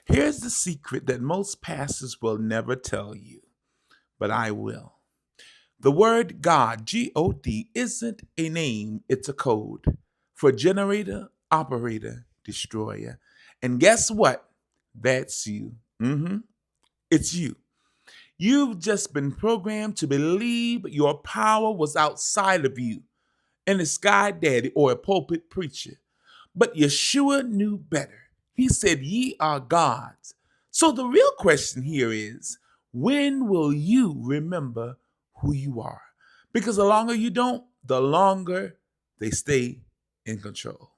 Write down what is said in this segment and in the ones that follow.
Here's the secret that most pastors will never tell you, but I will. The word God, G-O-D, isn't a name, it's a code for generator, operator, destroyer. And guess what? That's you. It's you. You've just been programmed to believe your power was outside of you in a sky daddy or a pulpit preacher. But Yeshua knew better. He said, Ye are gods. So the real question here is, when will you remember who you are? Because the longer you don't, the longer they stay in control.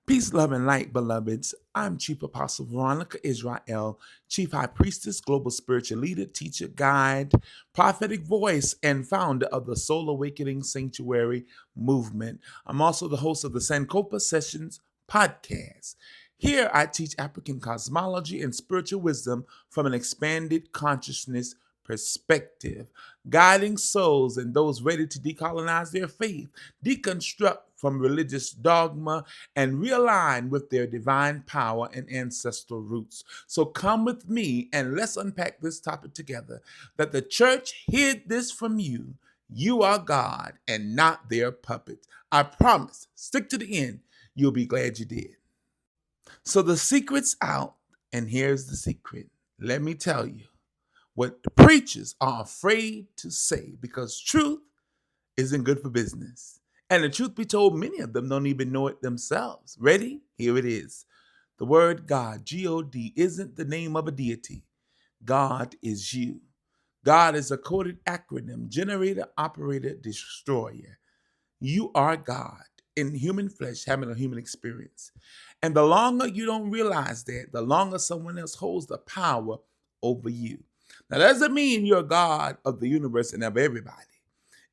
Peace, love, and light, beloveds. I'm Chief Apostle Veronica Israel, Chief High Priestess, Global Spiritual Leader, Teacher, Guide, Prophetic Voice, and founder of the Soul Awakening Sanctuary Movement. I'm also the host of the Sankofa Sessions podcast. Here I teach African cosmology and spiritual wisdom from an expanded consciousness perspective, guiding souls and those ready to decolonize their faith, deconstruct from religious dogma, and realign with their divine power and ancestral roots. So come with me and let's unpack this topic together, that the church hid this from you. You are God and not their puppet. I promise, stick to the end. You'll be glad you did. So the secret's out, and here's the secret. Let me tell you what the preachers are afraid to say, because truth isn't good for business. And the truth be told, many of them don't even know it themselves. Ready? Here it is. The word God, G-O-D, isn't the name of a deity. God is you. God is a coded acronym, generator, operator, destroyer. You are God in human flesh, having a human experience. And the longer you don't realize that, the longer someone else holds the power over you. Now, that doesn't mean you're God of the universe and of everybody.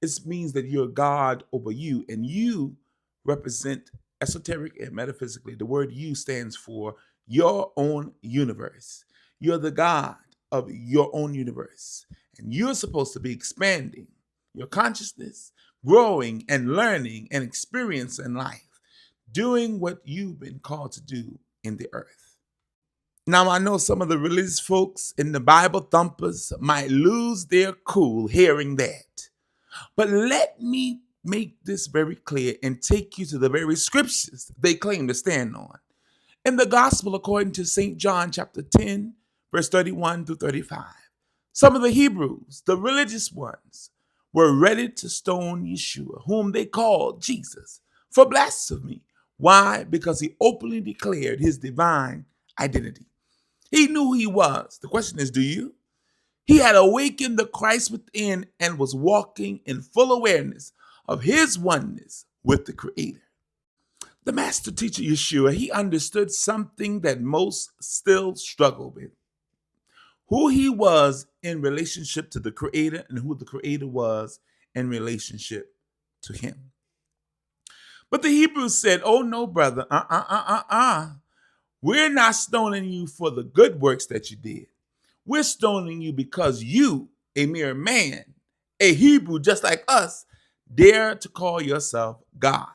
It means that you're God over you, and you represent esoteric and metaphysically. The word you stands for your own universe. You're the God of your own universe, and you're supposed to be expanding your consciousness, growing and learning and experiencing life, doing what you've been called to do in the earth. Now, I know some of the religious folks in the Bible thumpers might lose their cool hearing that. But let me make this very clear and take you to the very scriptures they claim to stand on. In the gospel according to St. John chapter 10, verse 31 through 35, some of the Hebrews, the religious ones, were ready to stone Yeshua, whom they called Jesus, for blasphemy. Why? Because he openly declared his divine identity. He knew who he was. The question is, do you? He had awakened the Christ within and was walking in full awareness of his oneness with the Creator. The master teacher Yeshua, he understood something that most still struggle with. Who he was in relationship to the Creator and who the Creator was in relationship to him. But the Hebrews said, oh no, brother, we're not stoning you for the good works that you did. We're stoning you because you, a mere man, a Hebrew just like us, dare to call yourself God.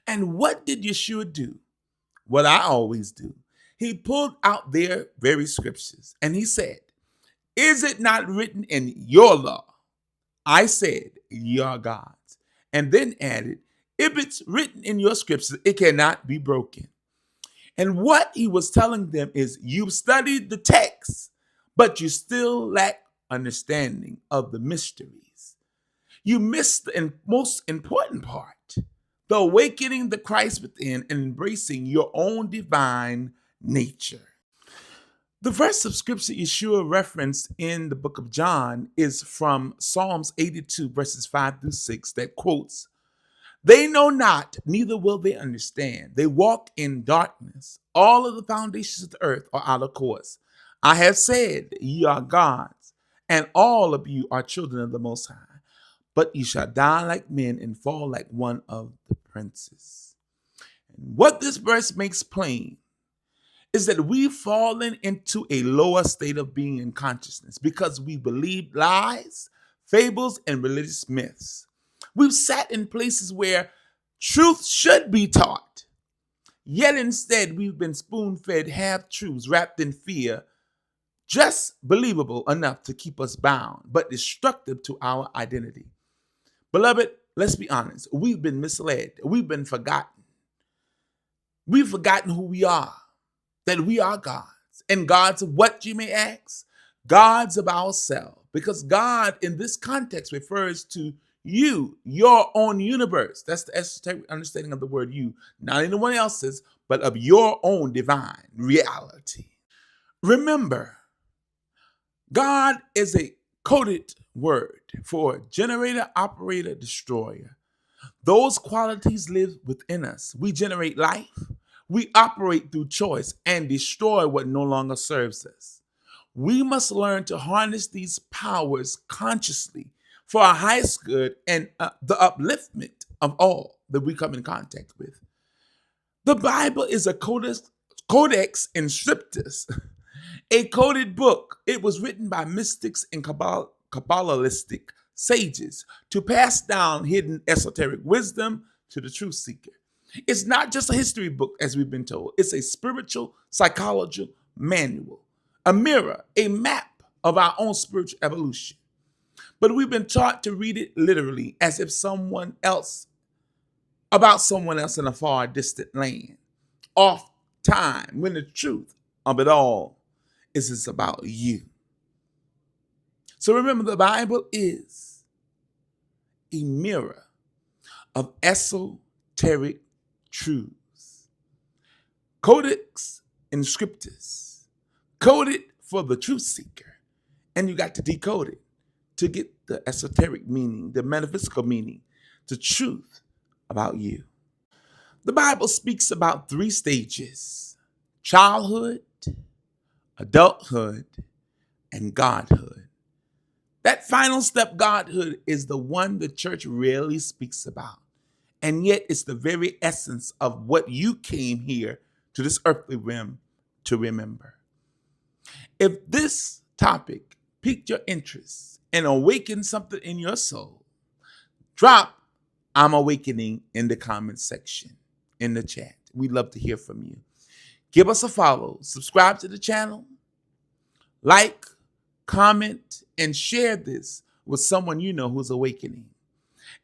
And what did Yeshua do? What I always do. He pulled out their very scriptures and he said, is it not written in your law? I said, ye are gods. And then added, if it's written in your scriptures, it cannot be broken. And what he was telling them is, you've studied the text, but you still lack understanding of the mysteries. You missed the most important part, the awakening the Christ within and embracing your own divine nature. The verse of scripture Yeshua referenced in the book of John is from Psalms 82, verses 5 through 6, that quotes, they know not, neither will they understand. They walk in darkness. All of the foundations of the earth are out of course. I have said, ye are gods, and all of you are children of the Most High. But ye shall die like men and fall like one of the princes. And what this verse makes plain is that we've fallen into a lower state of being in consciousness because we believe lies, fables, and religious myths. We've sat in places where truth should be taught, Yet instead, we've been spoon-fed half-truths wrapped in fear, just believable enough to keep us bound, but destructive to our identity. Beloved, let's be honest. We've been misled. We've been forgotten. We've forgotten who we are, that we are gods. And gods of what, you may ask? Gods of ourselves. Because God, in this context, refers to you, your own universe. That's the esoteric understanding of the word you. Not anyone else's, but of your own divine reality. Remember, God is a coded word for generator, operator, destroyer. Those qualities live within us. We generate life, we operate through choice, and destroy what no longer serves us. We must learn to harness these powers consciously for our highest good and the upliftment of all that we come in contact with. The Bible is a codex inscriptus, a coded book. It was written by mystics and Kabbalistic sages to pass down hidden esoteric wisdom to the truth seeker. It's not just a history book, as we've been told. It's a spiritual psychological manual, a mirror, a map of our own spiritual evolution. But we've been taught to read it literally, as if about someone else in a far distant land, off time, when the truth of it all is it's about you. So remember, the Bible is a mirror of esoteric truths. Codex inscriptus, coded for the truth seeker. And you got to decode it to get the esoteric meaning, the metaphysical meaning, the truth about you. The Bible speaks about 3 stages: childhood, adulthood, and godhood. That final step, godhood, is the one the church rarely speaks about. And yet it's the very essence of what you came here to this earthly realm to remember. If this topic piqued your interest and awakened something in your soul, drop "I'm awakening" in the comment section, in the chat. We'd love to hear from you. Give us a follow, subscribe to the channel, like, comment, and share this with someone you know who's awakening.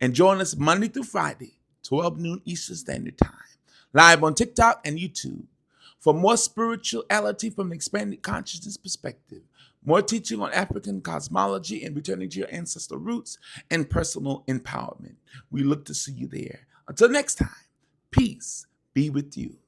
And join us Monday through Friday, 12 noon Eastern Standard Time, live on TikTok and YouTube, for more spirituality from an expanded consciousness perspective, more teaching on African cosmology and returning to your ancestral roots, and personal empowerment. We look to see you there. Until next time, peace be with you.